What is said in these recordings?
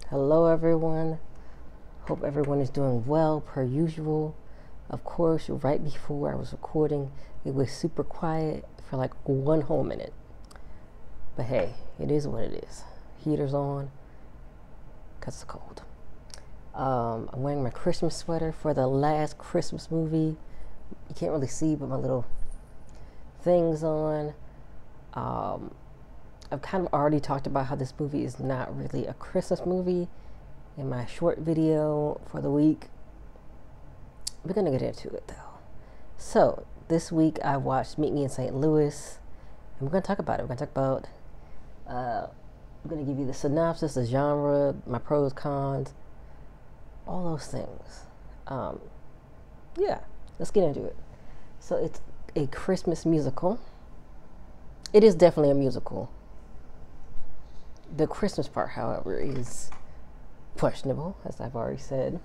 Hello, everyone. Hope everyone is doing well per usual. Of course, right before I was recording, it was super quiet for like one whole minute. But hey, it is what it is. Heater's on because it's cold. I'm wearing my Christmas sweater for the last Christmas movie. You can't really see, but my little things on. I've kind of already talked about how this movie is not really a Christmas movie in my short video for the week. We're gonna get into it though. So this week I watched Meet Me in St. Louis, and we're gonna talk about it. We're gonna talk about. I'm gonna give you the synopsis, the genre, my pros, cons, all those things. Yeah, let's get into it. So it's a Christmas musical. It is definitely a musical. The Christmas part, however, is questionable, as I've already said.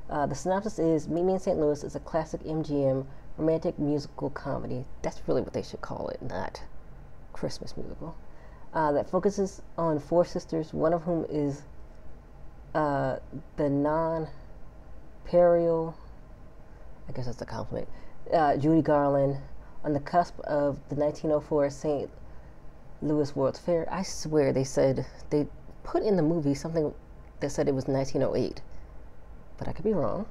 The synopsis is Meet Me in St. Louis is a classic MGM romantic musical comedy. That's really what they should call it, not Christmas musical. That focuses on four sisters, one of whom is the non-perial, I guess that's a compliment, Judy Garland, on the cusp of the 1904 St. Louis World's Fair. I swear they said, they put in the movie something that said it was 1908, but I could be wrong.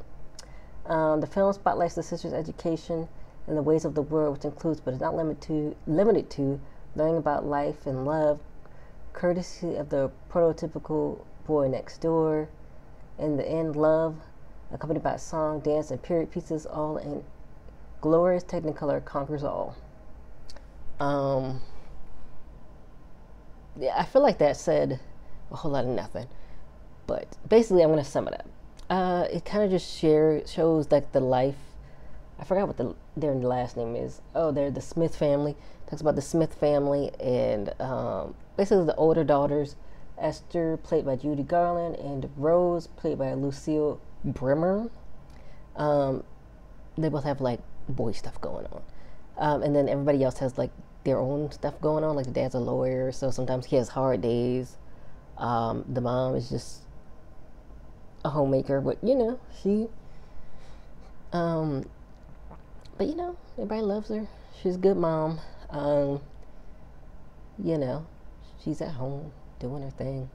The film spotlights the sisters' education and the ways of the world, which includes but is not limited to learning about life and love, courtesy of the prototypical boy next door. In the end, love, accompanied by song, dance, and period pieces, all in glorious technicolor, conquers all. Yeah, I feel like that said a whole lot of nothing, but basically I'm going to sum it up. It kind of just shows like the life. I forgot what their last name is. Oh, they're the Smith family. Talks about the Smith family and basically the older daughters, Esther, played by Judy Garland, and Rose, played by Lucille Bremer. They both have like boy stuff going on, and then everybody else has like their own stuff going on. Like the dad's a lawyer, so sometimes he has hard days. The mom is just a homemaker, but you know she. But you know everybody loves her. She's a good mom. You know, she's at home doing her thing,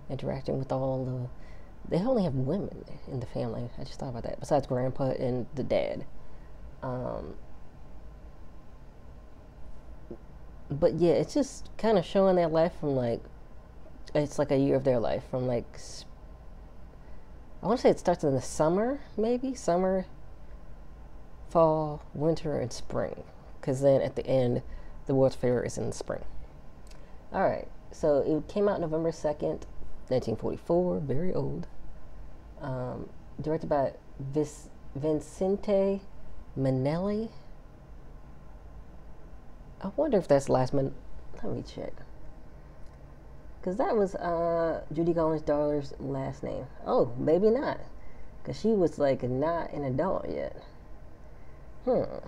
interacting with all the. They only have women in the family. I just thought about that. Besides Grandpa and the dad. But yeah, it's just kind of showing their life from like, it's like a year of their life from like, I want to say it starts in the summer, maybe summer, fall, winter, and spring, because then at the end, the World's Fair is in the spring. All right, so it came out November 2nd, 1944, very old. Directed by Vincente Minnelli. I wonder if that's last minute. Let me check. Because that was Judy Garland's daughter's last name. Oh, maybe not. Because she was like not an adult yet. So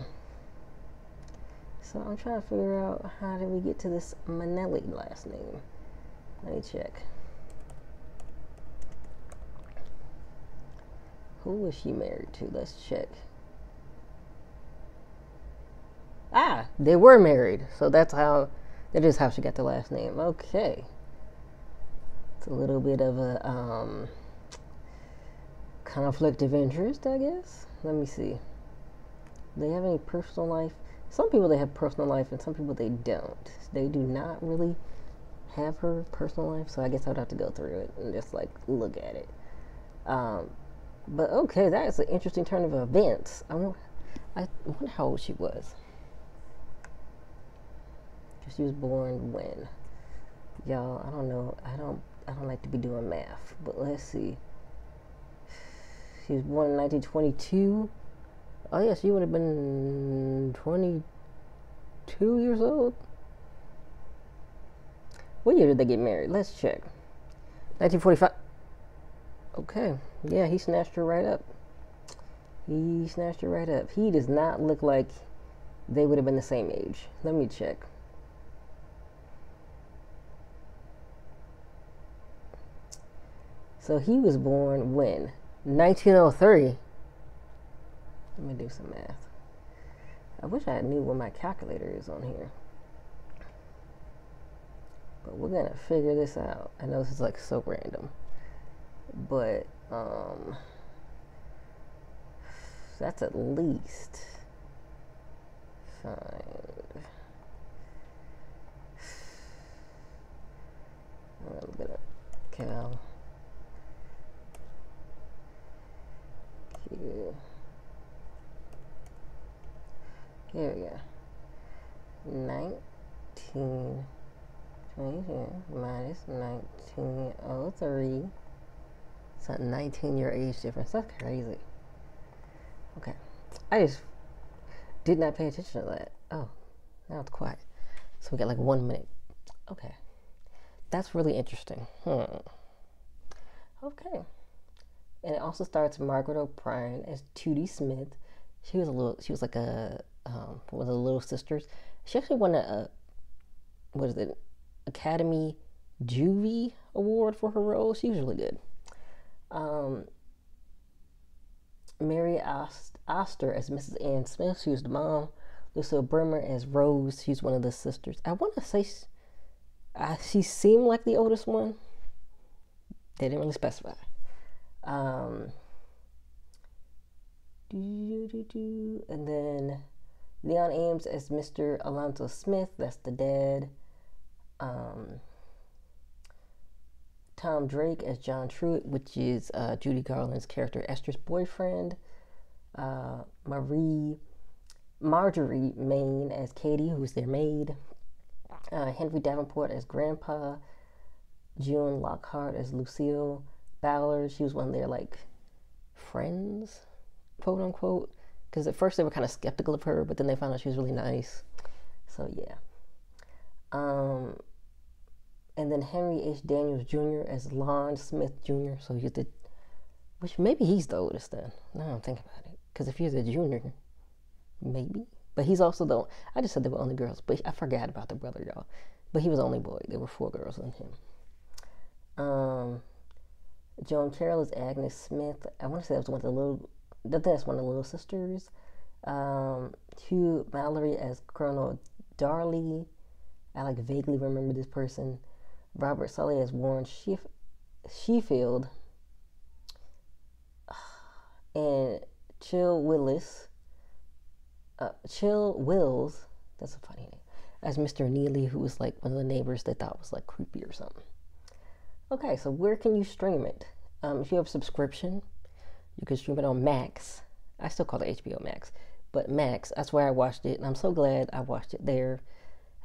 I'm trying to figure out how did we get to this Minnelli last name. Let me check. Who was she married to? Let's check. Ah, they were married, so that is how she got the last name. Okay, it's a little bit of a conflict of interest, I guess. Let me see. Do they have any personal life? Some people they have personal life, and some people they don't. They do not really have her personal life, so I guess I'd have to go through it and just like look at it. But okay, that is an interesting turn of events. I wonder how old she was. She was born when? Y'all, I don't know. I don't like to be doing math, but let's see. She was born in 1922. Oh yeah, she would have been 22 years old. What year did they get married? Let's check. 1945. Okay. Yeah, he snatched her right up. He does not look like they would have been the same age. Let me check. So he was born when? 1903. Let me do some math. I wish I knew what my calculator is on here. But we're gonna figure this out. I know this is like so random. But that's at least find. A little bit of cal. Q. Here we go. 1922 minus 1903. It's a 19-year age difference. That's crazy. Okay. I just did not pay attention to that. Oh, now it's quiet. So we got like 1 minute. Okay. That's really interesting. Okay. And it also starts Margaret O'Brien as Tootie Smith. She was like one of the little sisters. She actually won Academy Juvie Award for her role. She was really good. Mary Oster as Mrs. Ann Smith. She was the mom. Lucille Bremer as Rose. She's one of the sisters. I want to say she seemed like the oldest one. They didn't really specify. And then Leon Ames as Mr. Alonzo Smith. That's the dad. Tom Drake as John Truitt, which is Judy Garland's character Esther's boyfriend. Marjorie Main as Katie, who's their maid. Henry Davenport as Grandpa. June Lockhart as Lucille Ballard. She was one of their like friends, quote unquote, because at first they were kind of skeptical of her, but then they found out she was really nice. So yeah. And then Henry H. Daniels Jr. as Lon Smith Jr. So he's which maybe he's the oldest then. Now I'm thinking about it, because if he's a junior, maybe. But he's also I just said they were only girls, but I forgot about the brother, y'all. But he was the only boy. There were 4 girls in him. Joan Carroll is Agnes Smith. I want to say that's one of the little sisters. Hugh Mallory as Colonel Darley. I like vaguely remember this person. Robert Sully as Warren Sheffield. And Chill Wills, that's a funny name, as Mr. Neely, who was like one of the neighbors they thought was like creepy or something. Okay, so where can you stream it? If you have a subscription, you can stream it on Max. I still call it HBO Max, but Max, that's where I watched it, and I'm so glad I watched it there.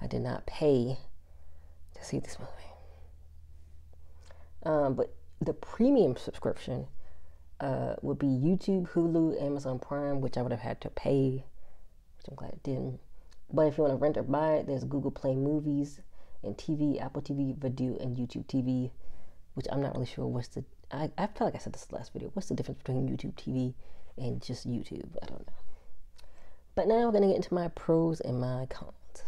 I did not pay to see this movie. But the premium subscription would be YouTube, Hulu, Amazon Prime, which I would have had to pay, which I'm glad I didn't. But if you want to rent or buy it, there's Google Play Movies and TV, Apple TV, Vudu, and YouTube TV, which I'm not really sure I feel like I said this last video. What's the difference between YouTube TV and just YouTube? I don't know. But now we're going to get into my pros and my cons.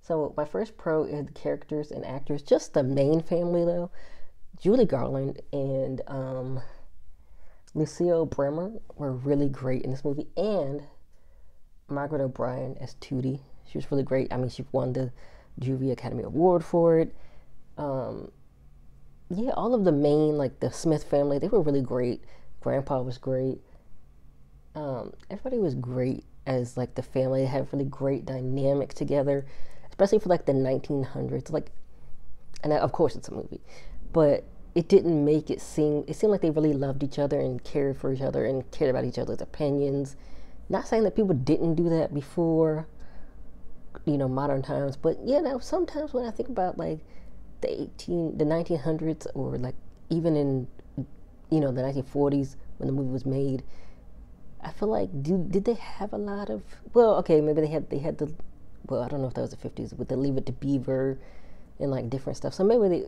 So my first pro is the characters and actors, just the main family though. Judy Garland and Lucille Bremer were really great in this movie, and Margaret O'Brien as Tootie. She was really great. I mean, she won the Juvie Academy Award for it. Yeah, all of the main, like the Smith family, they were really great. Grandpa was great. Everybody was great as like the family. They had really great dynamic together, especially for like the 1900s. Like, and of course it's a movie, but it didn't make it seemed like they really loved each other and cared for each other and cared about each other's opinions. Not saying that people didn't do that before, modern times, but sometimes when I think about like the 1900s, or like even in, the 1940s when the movie was made, I feel like did they have a lot of, maybe they had the, I don't know if that was the 50s with the Leave It to Beaver and like different stuff. So maybe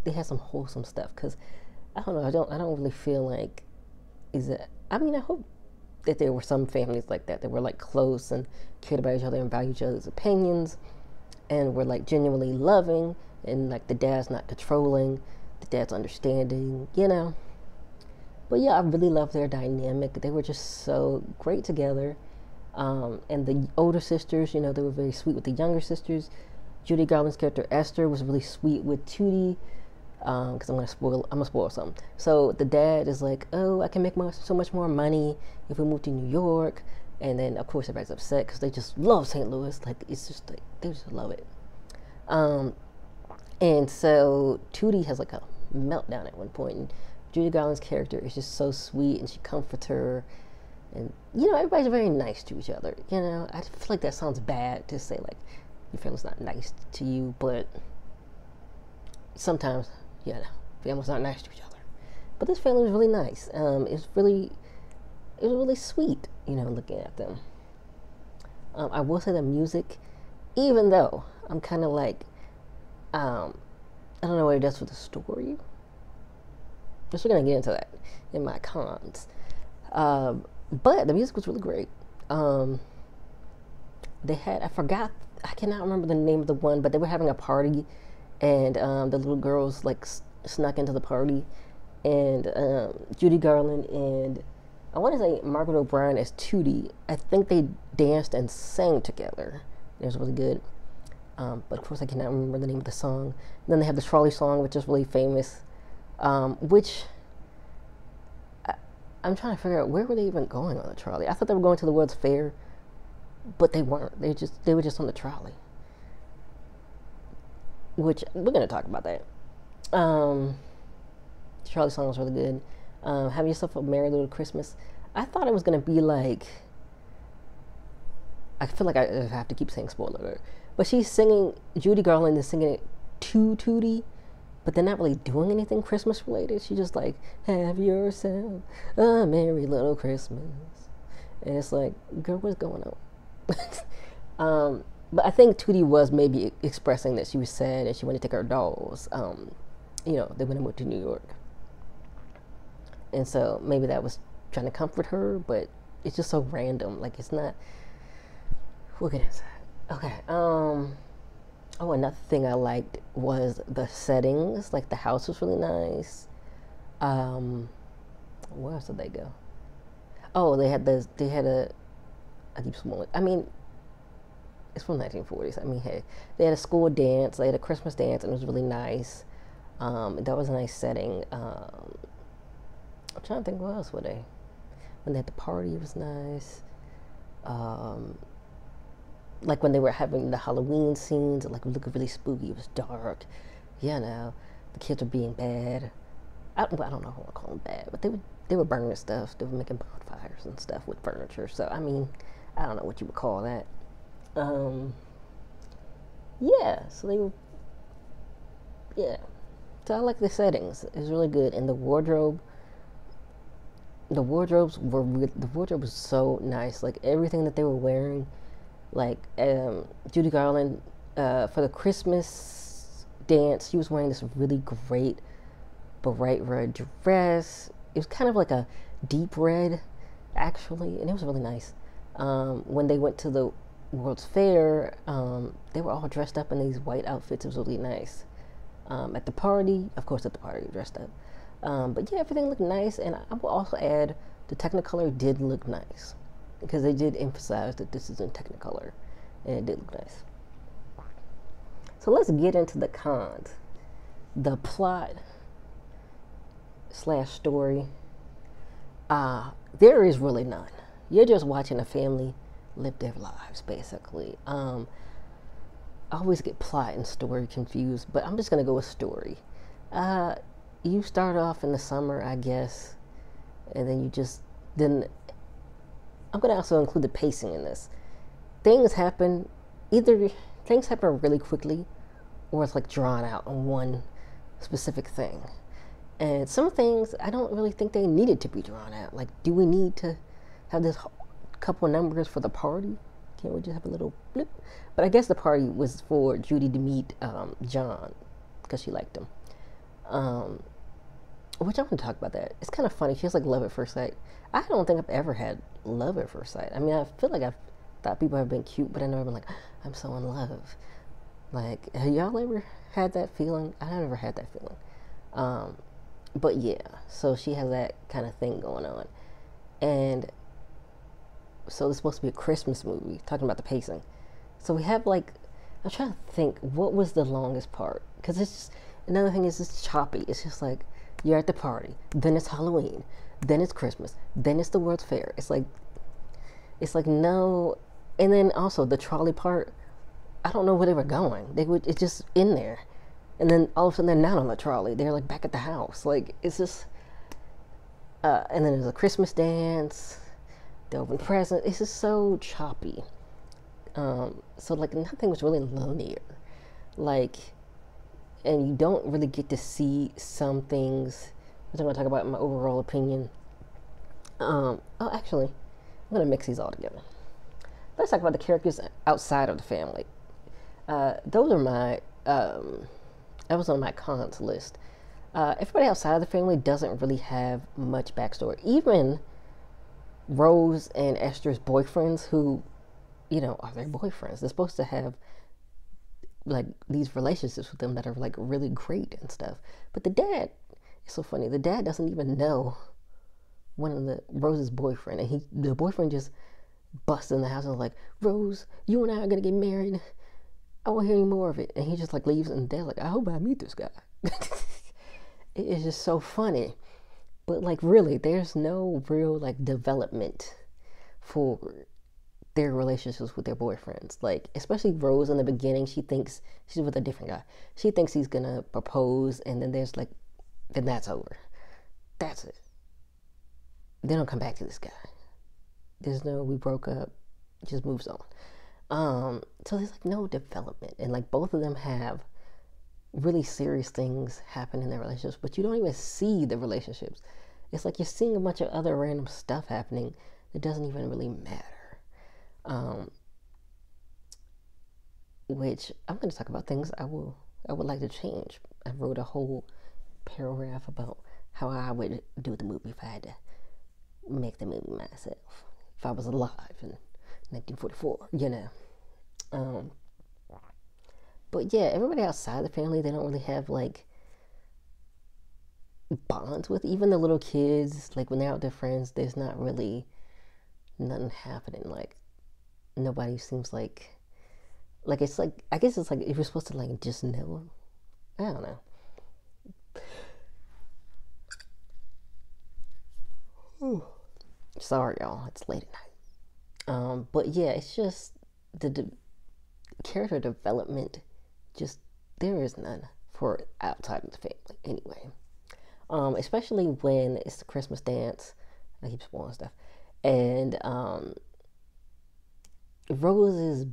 they had some wholesome stuff, because I don't know, I don't really feel like I hope that there were some families like that were like close and cared about each other and valued each other's opinions and were like genuinely loving, and like the dad's not controlling. the dad's understanding, you know. But yeah, I really love their dynamic. They were just so great together. And the older sisters, you know, they were very sweet with the younger sisters. Judy Garland's character Esther was really sweet with Tootie. Because I'm gonna spoil something. So the dad is like, "Oh, I can make so much more money if we move to New York." And then of course everybody's upset because they just love St. Louis. Like it's just like they just love it. And so Tootie has like a meltdown at one point, and Judy Garland's character is just so sweet, and she comforts her, and you know everybody's very nice to each other. You know, I feel like that sounds bad to say like your family's not nice to you, but sometimes. Yeah, families aren't nice to each other, but this family was really nice. It was really sweet, you know, looking at them. I will say the music, even though I'm kind of like, I don't know what it does for the story. Just we're gonna get into that in my cons, but the music was really great. They had I cannot remember the name of the one, but they were having a party. And the little girls like snuck into the party, and Judy Garland and I want to say Margaret O'Brien as Tootie. I think they danced and sang together. It was really good. But of course I cannot remember the name of the song. And then they have the trolley song, which is really famous. Which I'm trying to figure out, where were they even going on the trolley? I thought they were going to the World's Fair, but they weren't. They were just on the trolley. Which we're going to talk about that. Charlie's song was really good. Have Yourself a Merry Little Christmas. I thought it was going to be like, I feel like I have to keep saying spoiler alert, but she's singing, Judy Garland is singing it to Tootie, but they're not really doing anything Christmas related. She's just like, have yourself a merry little Christmas. And it's like, girl, what's going on? But I think Tootie was maybe expressing that she was sad and she wanted to take her dolls. You know, they went to move to New York. And so maybe that was trying to comfort her, but it's just so random. Like, it's not. We'll get into that. Okay. Oh, another thing I liked was the settings. Like, the house was really nice. Where else did they go? Oh, they had I keep smalling. I mean, it's from 1940s. I mean, hey, they had a school dance, they had a Christmas dance, and it was really nice. That was a nice setting. I'm trying to think, what else were they? When they had the party, it was nice. Like when they were having the Halloween scenes, it looked really spooky. It was dark. You know, the kids were being bad. I don't know if I want to call them bad, but they were burning stuff. They were making bonfires and stuff with furniture. So I mean, I don't know what you would call that. Yeah, so they were, yeah. So I like the settings. It was really good. And the wardrobe was so nice. Like, everything that they were wearing, like, Judy Garland, for the Christmas dance, she was wearing this really great bright red dress. It was kind of like a deep red, actually, and it was really nice. When they went to the World's Fair, they were all dressed up in these white outfits. It was really nice. At the party, dressed up. But yeah, everything looked nice, and I will also add the Technicolor did look nice, because they did emphasize that this is in Technicolor, and it did look nice. So let's get into the cons. The plot / story. There is really none. You're just watching a family live their lives, basically. I always get plot and story confused, but I'm just gonna go with story. You start off in the summer, I guess, and then I'm gonna also include the pacing in this. Things happen really quickly, or it's like drawn out on one specific thing. And some things, I don't really think they needed to be drawn out. Like, do we need to have this couple numbers for the party? Can't we just have a little blip? But I guess the party was for Judy to meet John, because she liked him. Which I want to talk about that. It's kind of funny. She has like love at first sight. I don't think I've ever had love at first sight. I mean, I feel like I've thought people have been cute, but I've never been like, I'm so in love. Like, have y'all ever had that feeling? I never had that feeling. Um, but yeah, so she has that kind of thing going on. And so it's supposed to be a Christmas movie, talking about the pacing. So we have like, I'm trying to think, what was the longest part? Because it's just, another thing is it's choppy. It's just like, you're at the party, then it's Halloween, then it's Christmas, then it's the World's Fair. It's like no, and then also the trolley part, I don't know where they were going. It's just in there. And then all of a sudden they're not on the trolley. They're like back at the house. Like, it's just, and then there's a Christmas dance, the open present. It's just so choppy. So like nothing was really linear. Like, and you don't really get to see some things, which I'm going to talk about in my overall opinion. Actually, I'm going to mix these all together. Let's talk about the characters outside of the family. Those are my, that was on my cons list. Everybody outside of the family doesn't really have much backstory. Even Rose and Esther's boyfriends, who, you know, are their boyfriends. They're supposed to have like these relationships with them that are like really great and stuff. But the dad, it's so funny. The dad doesn't even know one of the Rose's boyfriend, and the boyfriend just busts in the house and is like, Rose, you and I are gonna get married. I won't hear any more of it. And he just like leaves, and the dad's like, I hope I meet this guy. It is just so funny. But like really, there's no real like development for their relationships with their boyfriends. Like, especially Rose in the beginning, she thinks she's with a different guy. She thinks he's gonna propose, and then there's like, then that's over. That's it. They don't come back to this guy. There's no, we broke up, it just moves on. So there's like no development, and like both of them have really serious things happen in their relationships, but you don't even see the relationships. It's like you're seeing a bunch of other random stuff happening that doesn't even really matter. Which I'm going to talk about things I would like to change. I wrote a whole paragraph about how I would do the movie if I had to make the movie myself. If I was alive in 1944, you know. But yeah, everybody outside the family, they don't really have like bonds with. Even the little kids, like when they're out with their friends, there's not really nothing happening. Like nobody seems like it's like, I guess it's like if you're supposed to like just know. I don't know. Ooh. Sorry y'all, it's late at night. But yeah, it's just the character development, just there is none for outside of the family anyway. Especially when it's the Christmas dance. I keep spoiling stuff. And Rose is,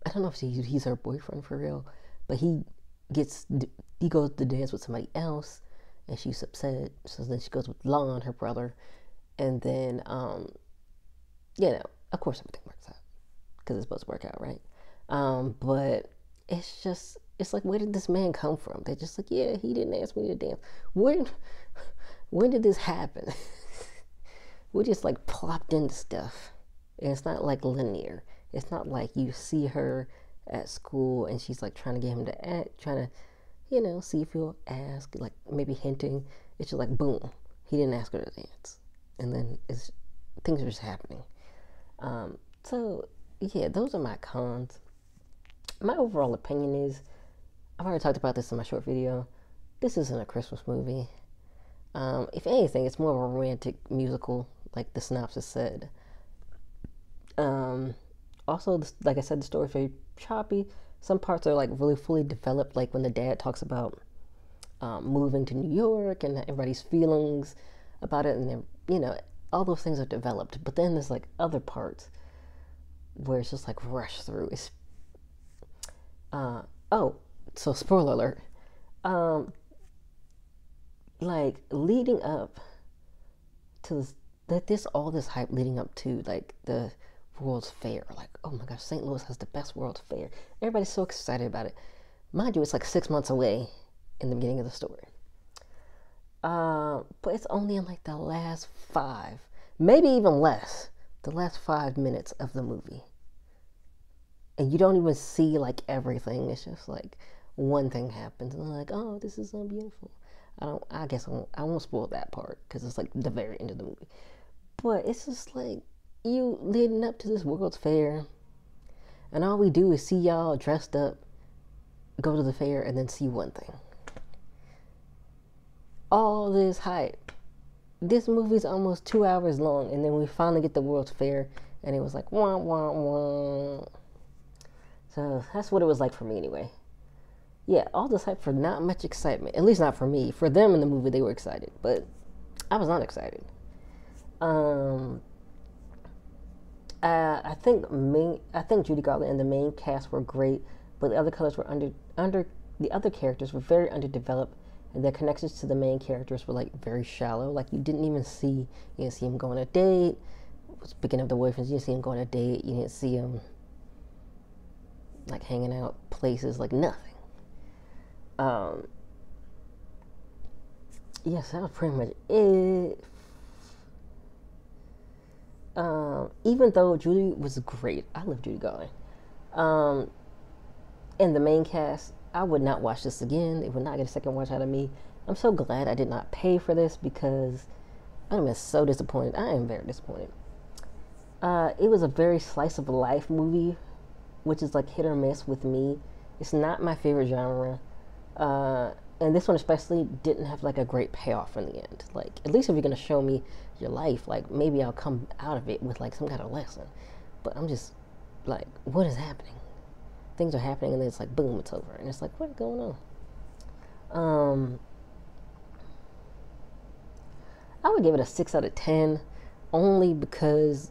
I don't know if he's her boyfriend for real, but he goes to dance with somebody else, and she's upset. So then she goes with Lon, her brother, and then you know, of course everything works out because it's supposed to work out, right? But it's like, where did this man come from? They're just like, yeah, he didn't ask me to dance. When did this happen? We just like plopped into stuff. And it's not like linear. It's not like you see her at school and she's like trying to get him to act, trying to, you know, see if he'll ask, like maybe hinting. It's just like, boom, he didn't ask her to dance. And then things are just happening. So yeah, those are my cons. My overall opinion is, I've already talked about this in my short video. This isn't a Christmas movie. If anything, it's more of a romantic musical, like the synopsis said. Also, like I said, the story's very choppy. Some parts are like really fully developed, like when the dad talks about moving to New York and everybody's feelings about it, and then, you know, all those things are developed. But then there's like other parts where it's just like rushed through. It's so spoiler alert. Like leading up to this, all this hype leading up to like the World's Fair. Like, oh my gosh, St. Louis has the best World's Fair. Everybody's so excited about it. Mind you, it's like 6 months away in the beginning of the story. But it's only in like the last 5, maybe even less, the last 5 minutes of the movie. And you don't even see like everything. It's just like, one thing happens, and they're like, "Oh, this is so beautiful." I guess I won't spoil that part because it's like the very end of the movie. But it's just like you leading up to this World's Fair, and all we do is see y'all dressed up, go to the fair, and then see one thing. All this hype. This movie's almost 2 hours long, and then we finally get the World's Fair, and it was like wah wah wah. So that's what it was like for me anyway. Yeah, all this hype for not much excitement. At least not for me. For them in the movie, they were excited, but I was not excited. I think Judy Garland and the main cast were great, but the other colors were the other characters were very underdeveloped, and their connections to the main characters were like very shallow. Like you didn't see him go on a date. Speaking of the boyfriends, you didn't see him go on a date. You didn't see him like hanging out places, like nothing. Yes, that was pretty much it. Even though Judy was great, I love Judy Garland. And the main cast, I would not watch this again. It would not get a second watch out of me. I'm so glad I did not pay for this because I'm so disappointed. I am very disappointed. It was a very slice of life movie, which is like hit or miss with me. It's not my favorite genre. And this one especially didn't have like a great payoff in the end. Like, at least if you're gonna show me your life, like maybe I'll come out of it with like some kind of lesson. But I'm just like, what is happening? Things are happening and then it's like boom, it's over. And it's like, what's going on? I would give it a 6 out of 10 only because,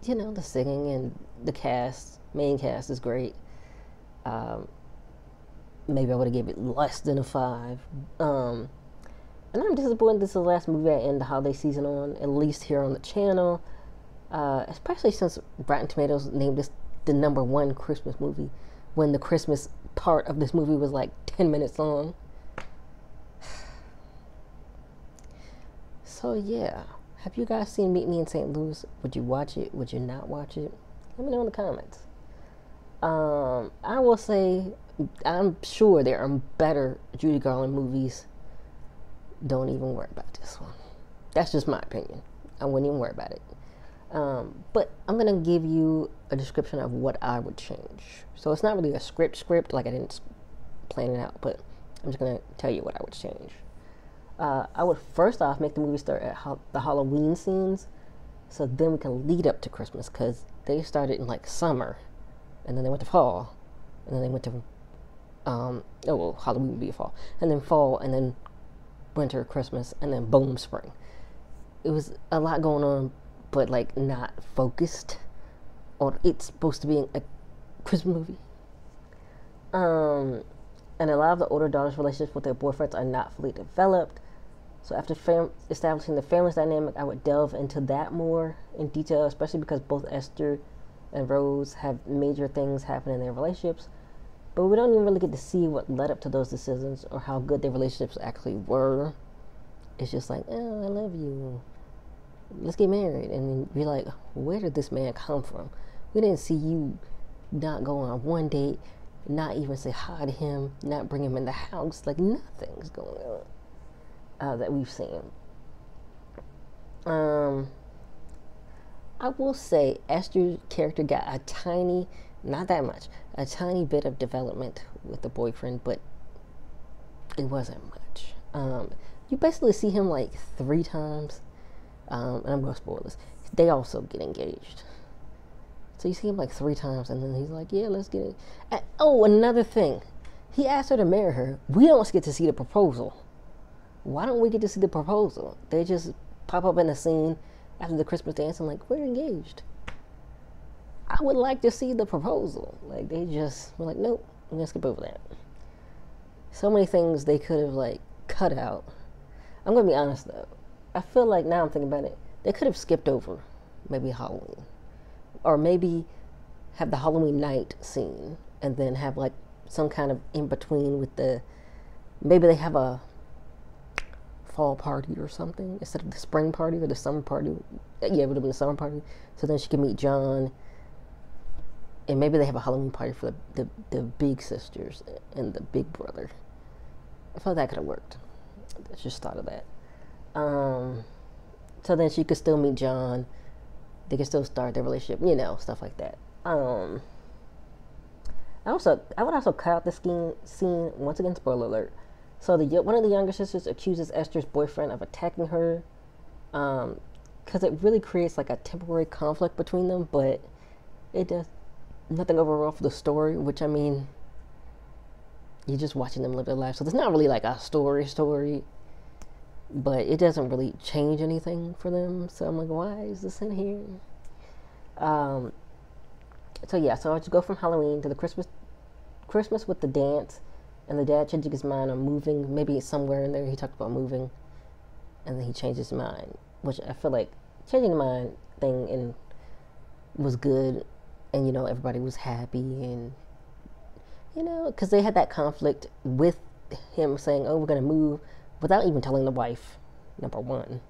the singing and the main cast is great. Maybe I would have gave it less than a 5. And I'm disappointed this is the last movie I end the holiday season on, at least here on the channel. Especially since Rotten Tomatoes named this the #1 Christmas movie, when the Christmas part of this movie was like 10 minutes long. So yeah, have you guys seen Meet Me in St. Louis? Would you watch it? Would you not watch it? Let me know in the comments. I will say, I'm sure there are better Judy Garland movies. Don't even worry about this one. That's just my opinion. I wouldn't even worry about it. But I'm going to give you a description of what I would change. So it's not really a script, like I didn't plan it out, but I'm just going to tell you what I would change. I would first off make the movie start at the Halloween scenes, so then we can lead up to Christmas, because they started in like summer, and then they went to fall, and then they went to Halloween would be a fall, and then fall, and then winter, Christmas, and then boom, spring. It was a lot going on, but like not focused on it's supposed to be a Christmas movie. And a lot of the older daughters' relationships with their boyfriends are not fully developed. So after establishing the family's dynamic, I would delve into that more in detail, especially because both Esther and Rose have major things happen in their relationships. But we don't even really get to see what led up to those decisions or how good their relationships actually were. It's just like, oh, I love you. Let's get married. And you're like, where did this man come from? We didn't see you not go on one date, not even say hi to him, not bring him in the house. Like, nothing's going on that we've seen. I will say Esther's character got a tiny, not that much, a tiny bit of development with the boyfriend, but it wasn't much. You basically see him like 3 times, and I'm going to spoil this. They also get engaged. So you see him like 3 times, and then he's like, yeah, let's get it. And, another thing. He asked her to marry her. We don't get to see the proposal. Why don't we get to see the proposal? They just pop up in the scene after the Christmas dance and like, we're engaged. I would like to see the proposal. Like, they just were like, nope, I'm going to skip over that. So many things they could have like cut out. I'm going to be honest though. I feel like now I'm thinking about it, they could have skipped over maybe Halloween. Or maybe have the Halloween night scene and then have like some kind of in between with maybe they have a fall party or something instead of the spring party or the summer party. Yeah, it would have been the summer party. So then she can meet John And maybe they have a Halloween party for the big sisters and the big brother. I felt that could have worked. I just thought of that. So then she could still meet John. They could still start their relationship, stuff like that. I would also cut out the scene once again. Spoiler alert. So one of the younger sisters accuses Esther's boyfriend of attacking her, because it really creates like a temporary conflict between them, but it does nothing overall for the story. Which, I mean, you're just watching them live their life, so there's not really like a story, but it doesn't really change anything for them. So I'm like, why is this in here? So I just go from Halloween to the Christmas with the dance, and the dad changing his mind on moving. Maybe somewhere in there he talked about moving, and then he changed his mind, which I feel like changing the mind thing and was good, and everybody was happy, and because they had that conflict with him saying, "Oh, we're gonna move," without even telling the wife, number one,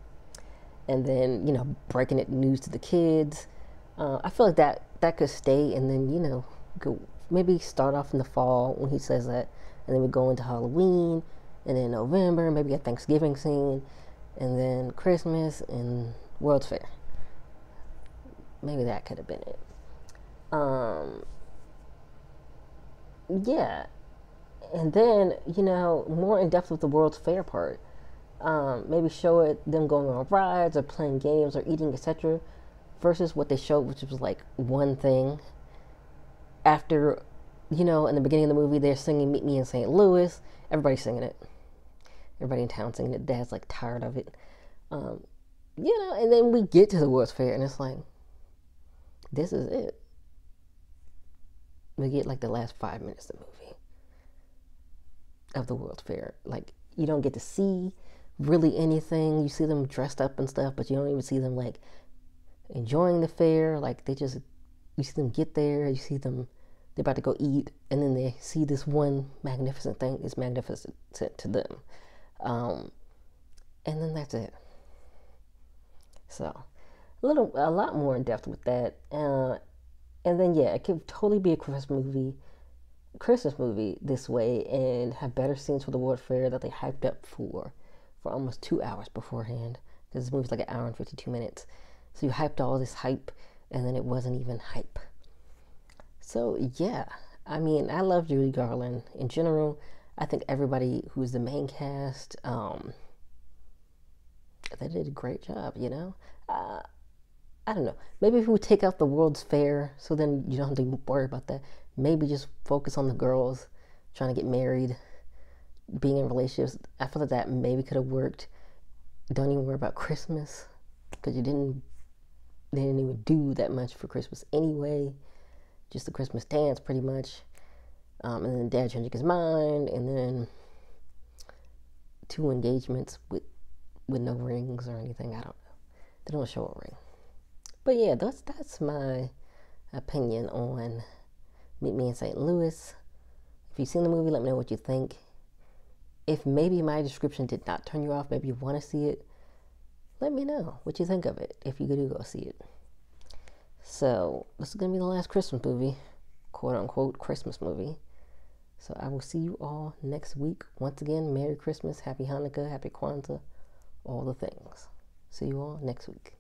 and then breaking it news to the kids. I feel like that could stay, and then go maybe start off in the fall when he says that, and then we go into Halloween, and then November maybe a Thanksgiving scene, and then Christmas and World's Fair. Maybe that could have been it. Yeah, and then more in depth with the World's Fair part. Maybe show it them going on rides or playing games or eating, etc., versus what they showed, which was like one thing. After, in the beginning of the movie, they're singing "Meet Me in St. Louis." Everybody's singing it. Everybody in town singing it. Dad's like tired of it. And then we get to the World's Fair, and it's like, this is it. We get like the last 5 minutes of the movie of the World's Fair. Like, you don't get to see really anything. You see them dressed up and stuff, but you don't even see them like enjoying the fair. Like, you see them get there, you see them, they're about to go eat, and then they see this one magnificent thing. It's magnificent to them. And then that's it. So, a lot more in depth with that. And then, it could totally be a Christmas movie this way, and have better scenes for the World Fair that they hyped up for almost 2 hours beforehand, because this movie's like an hour and 52 minutes. So you hyped all this hype, and then it wasn't even hype. So I mean, I love Judy Garland in general. I think everybody who's the main cast, they did a great job. I don't know. Maybe if we take out the World's Fair, so then you don't have to worry about that. Maybe just focus on the girls trying to get married, being in relationships. I feel like that maybe could have worked. Don't even worry about Christmas, because they didn't even do that much for Christmas anyway. Just the Christmas dance, pretty much. And then Dad changing his mind, and then 2 engagements with no rings or anything. I don't know. They don't show a ring. But that's my opinion on Meet Me in St. Louis. If you've seen the movie, let me know what you think. If maybe my description did not turn you off, maybe you want to see it, let me know what you think of it, if you do go see it. So, this is going to be the last Christmas movie, quote unquote Christmas movie. So, I will see you all next week. Once again, Merry Christmas, Happy Hanukkah, Happy Kwanzaa, all the things. See you all next week.